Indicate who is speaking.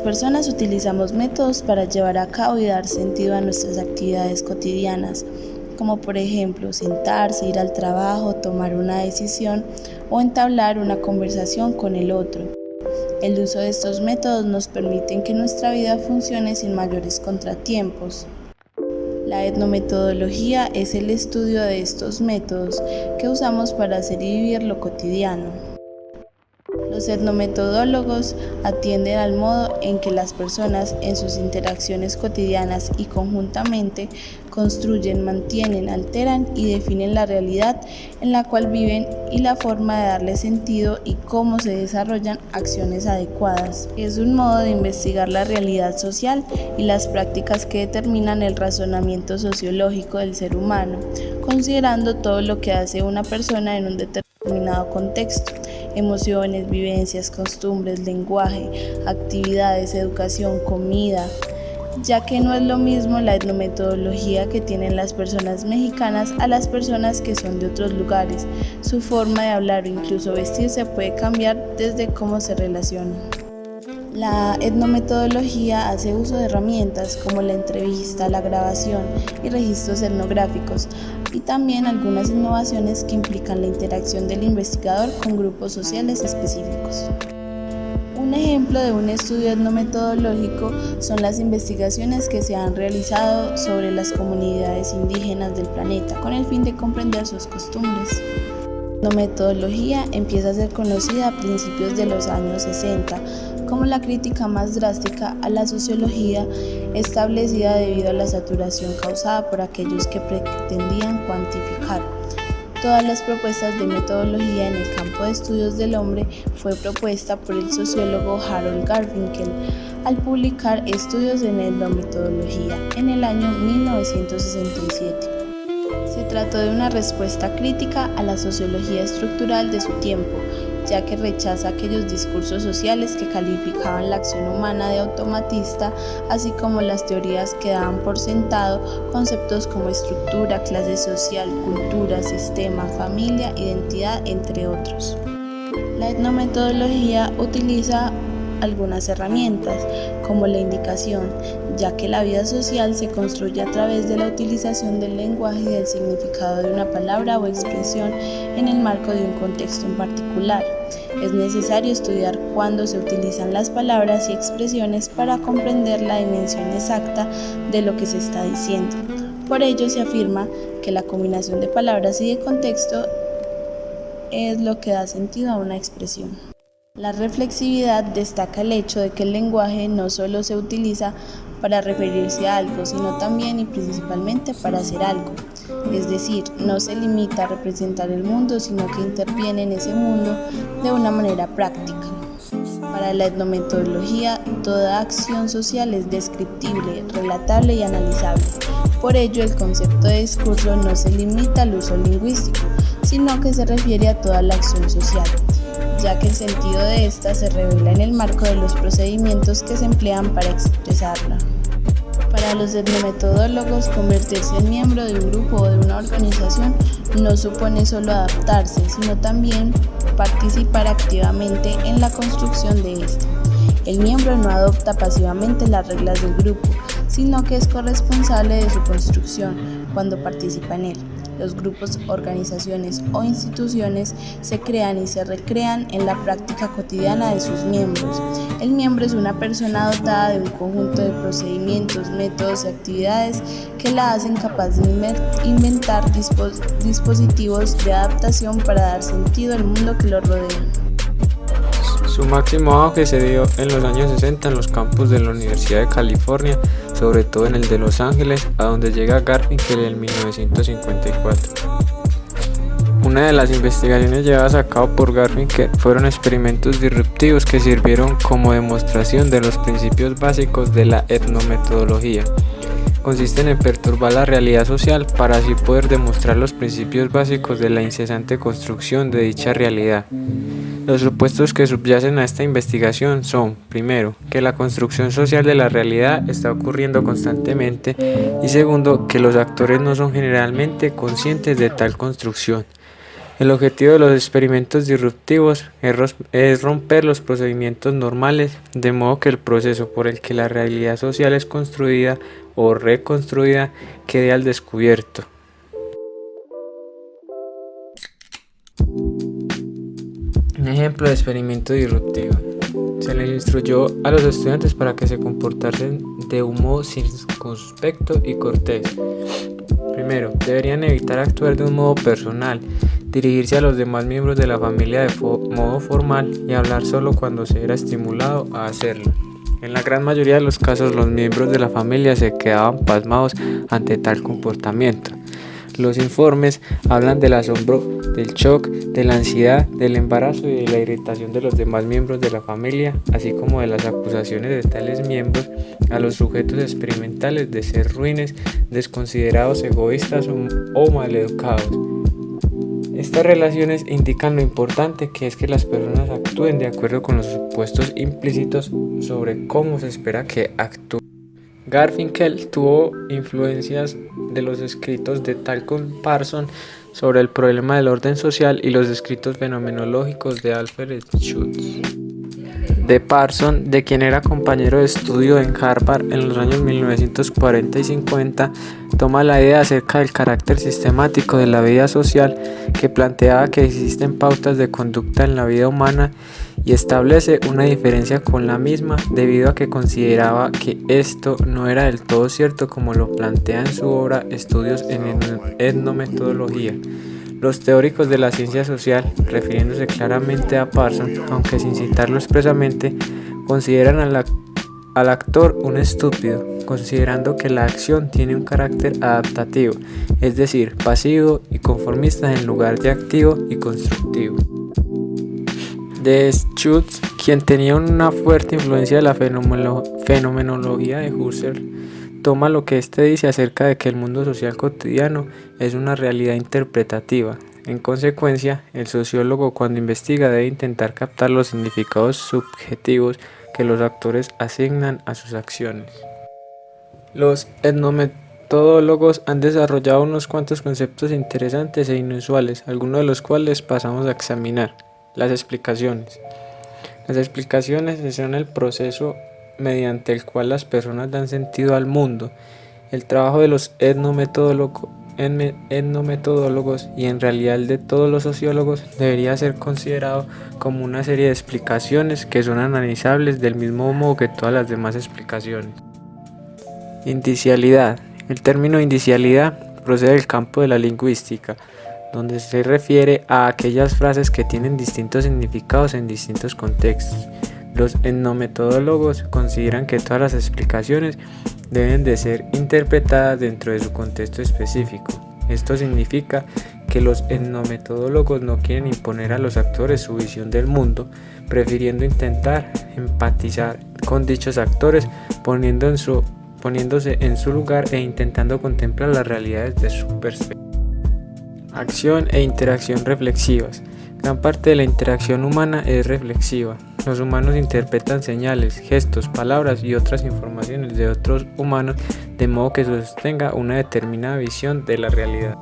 Speaker 1: personas utilizamos métodos para llevar a cabo y dar sentido a nuestras actividades cotidianas, como por ejemplo sentarse, ir al trabajo, tomar una decisión o entablar una conversación con el otro. El uso de estos métodos nos permite que nuestra vida funcione sin mayores contratiempos. La etnometodología es el estudio de estos métodos que usamos para hacer y vivir lo cotidiano. Los etnometodólogos atienden al modo en que las personas en sus interacciones cotidianas y conjuntamente construyen, mantienen, alteran y definen la realidad en la cual viven y la forma de darle sentido y cómo se desarrollan acciones adecuadas. Es un modo de investigar la realidad social y las prácticas que determinan el razonamiento sociológico del ser humano, considerando todo lo que hace una persona en un determinado contexto: emociones, vivencias, costumbres, lenguaje, actividades, educación, comida, ya que no es lo mismo la etnometodología que tienen las personas mexicanas a las personas que son de otros lugares. Su forma de hablar o incluso vestirse puede cambiar desde cómo se relacionan. La etnometodología hace uso de herramientas como la entrevista, la grabación y registros etnográficos, y también algunas innovaciones que implican la interacción del investigador con grupos sociales específicos. Un ejemplo de un estudio etnometodológico son las investigaciones que se han realizado sobre las comunidades indígenas del planeta con el fin de comprender sus costumbres. La etnometodología empieza a ser conocida a principios de los años 60 como la crítica más drástica a la sociología establecida debido a la saturación causada por aquellos que pretendían cuantificar. Todas las propuestas de metodología en el campo de estudios del hombre fue propuesta por el sociólogo Harold Garfinkel al publicar Estudios en etnometodología en el año 1967. Se trató de una respuesta crítica a la sociología estructural de su tiempo, ya que rechaza aquellos discursos sociales que calificaban la acción humana de automatista, así como las teorías que daban por sentado conceptos como estructura, clase social, cultura, sistema, familia, identidad, entre otros. La etnometodología utiliza algunas herramientas, como la indicación, ya que la vida social se construye a través de la utilización del lenguaje y del significado de una palabra o expresión en el marco de un contexto en particular. Es necesario estudiar cuándo se utilizan las palabras y expresiones para comprender la dimensión exacta de lo que se está diciendo. Por ello se afirma que la combinación de palabras y de contexto es lo que da sentido a una expresión. La reflexividad destaca el hecho de que el lenguaje no solo se utiliza para referirse a algo, sino también y principalmente para hacer algo. Es decir, no se limita a representar el mundo, sino que interviene en ese mundo de una manera práctica. Para la etnometodología, toda acción social es descriptible, relatable y analizable. Por ello, el concepto de discurso no se limita al uso lingüístico, sino que se refiere a toda la acción social, ya que el sentido de esta se revela en el marco de los procedimientos que se emplean para expresarla. Para los etnometodólogos, convertirse en miembro de un grupo o de una organización no supone solo adaptarse, sino también participar activamente en la construcción de ésta. El miembro no adopta pasivamente las reglas del grupo, sino que es corresponsable de su construcción cuando participa en él. Los grupos, organizaciones o instituciones se crean y se recrean en la práctica cotidiana de sus miembros. El miembro es una persona dotada de un conjunto de procedimientos, métodos y actividades que la hacen capaz de inventar dispositivos de adaptación para dar sentido al mundo que lo rodea.
Speaker 2: Su máximo auge se dio en los años 60 en los campus de la Universidad de California, sobre todo en el de Los Ángeles, a donde llega Garfinkel en 1954. Una de las investigaciones llevadas a cabo por Garfinkel fueron experimentos disruptivos que sirvieron como demostración de los principios básicos de la etnometodología. Consisten en perturbar la realidad social para así poder demostrar los principios básicos de la incesante construcción de dicha realidad. Los supuestos que subyacen a esta investigación son, primero, que la construcción social de la realidad está ocurriendo constantemente y segundo, que los actores no son generalmente conscientes de tal construcción. El objetivo de los experimentos disruptivos es romper los procedimientos normales, de modo que el proceso por el que la realidad social es construida o reconstruida quede al descubierto. Un ejemplo de experimento disruptivo. Se les instruyó a los estudiantes para que se comportasen de un modo circunspecto y cortés. Primero, deberían evitar actuar de un modo personal, dirigirse a los demás miembros de la familia de modo formal y hablar solo cuando se era estimulado a hacerlo. En la gran mayoría de los casos, los miembros de la familia se quedaban pasmados ante tal comportamiento. Los informes hablan del asombro, del shock, de la ansiedad, del embarazo y de la irritación de los demás miembros de la familia, así como de las acusaciones de tales miembros a los sujetos experimentales de ser ruines, desconsiderados, egoístas o maleducados. Estas relaciones indican lo importante que es que las personas actúen de acuerdo con los supuestos implícitos sobre cómo se espera que actúen. Garfinkel tuvo influencias de los escritos de Talcott Parsons sobre el problema del orden social y los escritos fenomenológicos de Alfred Schutz. De Parsons, de quien era compañero de estudio en Harvard en los años 1940 y 50, toma la idea acerca del carácter sistemático de la vida social, que planteaba que existen pautas de conducta en la vida humana y establece una diferencia con la misma debido a que consideraba que esto no era del todo cierto como lo plantea en su obra Estudios en etnometodología. Los teóricos de la ciencia social, refiriéndose claramente a Parsons, aunque sin citarlo expresamente, consideran al actor un estúpido, considerando que la acción tiene un carácter adaptativo, es decir, pasivo y conformista en lugar de activo y constructivo. De Schutz, quien tenía una fuerte influencia de la fenomenología de Husserl, toma lo que éste dice acerca de que el mundo social cotidiano es una realidad interpretativa. En consecuencia, el sociólogo cuando investiga debe intentar captar los significados subjetivos que los actores asignan a sus acciones. Los etnometodólogos han desarrollado unos cuantos conceptos interesantes e inusuales, algunos de los cuales pasamos a examinar. Las explicaciones. Las explicaciones son el proceso mediante el cual las personas dan sentido al mundo. El trabajo de los etnometodólogos y en realidad el de todos los sociólogos debería ser considerado como una serie de explicaciones que son analizables del mismo modo que todas las demás explicaciones. Indicialidad. El término indicialidad procede del campo de la lingüística, donde se refiere a aquellas frases que tienen distintos significados en distintos contextos. Los etnometodólogos consideran que todas las explicaciones deben de ser interpretadas dentro de su contexto específico. Esto significa que los etnometodólogos no quieren imponer a los actores su visión del mundo, prefiriendo intentar empatizar con dichos actores, poniéndose en su lugar e intentando contemplar las realidades de su perspectiva. Acción e interacción reflexivas. Gran parte de la interacción humana es reflexiva. Los humanos interpretan señales, gestos, palabras y otras informaciones de otros humanos de modo que sostenga una determinada visión de la realidad.